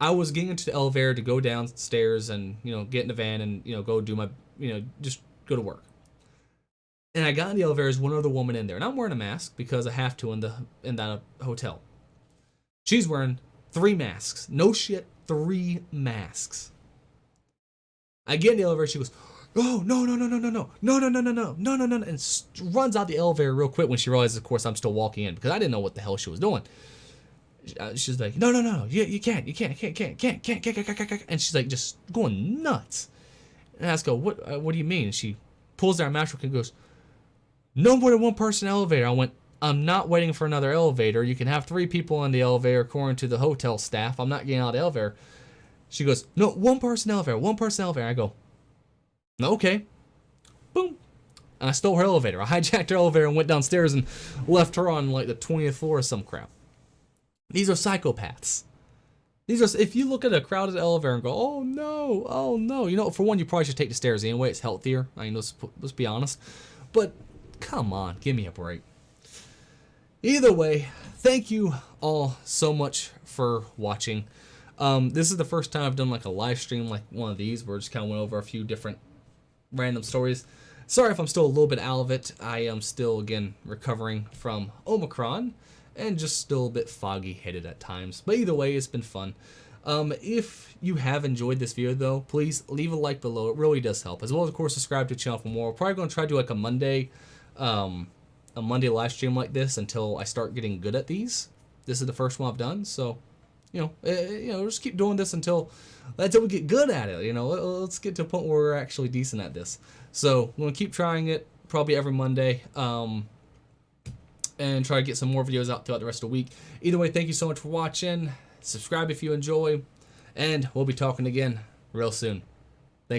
I was getting into the elevator to go downstairs and get in the van and go do my just go to work. And I got in the elevator, there's one other woman in there, and I'm wearing a mask because I have to in that hotel. She's wearing 3 masks. No shit, 3 masks. I get in the elevator, she goes, oh, no, and runs out the elevator real quick when she realizes, of course, I'm still walking in because I didn't know what the hell she was doing. She's like, no, you can't, and she's like just going nuts. And I ask her, what do you mean? And she pulls down her mattress and goes, no more than 1 person elevator. I went, I'm not waiting for another elevator. You can have 3 people in the elevator according to the hotel staff. I'm not getting out of the elevator. She goes, no, 1 person elevator. I go, okay. Boom. And I stole her elevator. I hijacked her elevator and went downstairs and left her on like the 20th floor or some crap. These are psychopaths. If you look at a crowded elevator and go, oh no. For one, you probably should take the stairs anyway. It's healthier. I mean, let's be honest. But Come on, give me a break. Either way, thank you all so much for watching. This is the first time I've done like a live stream like one of these where I just kind of went over a few different random stories. Sorry if I'm still a little bit out of it. I am still, again, recovering from Omicron and just still a bit foggy-headed at times. But either way, it's been fun. If you have enjoyed this video, though, please leave a like below. It really does help. As well as, of course, subscribe to the channel for more. We're probably going to try to do like a Monday live stream like this until I start getting good at these. This is the first one I've done, so just keep doing this until we get good at it. Let's get to a point where we're actually decent at this. So I'm gonna keep trying it probably every Monday, and try to get some more videos out throughout the rest of the week. Either way, thank you so much for watching. Subscribe if you enjoy, and we'll be talking again real soon.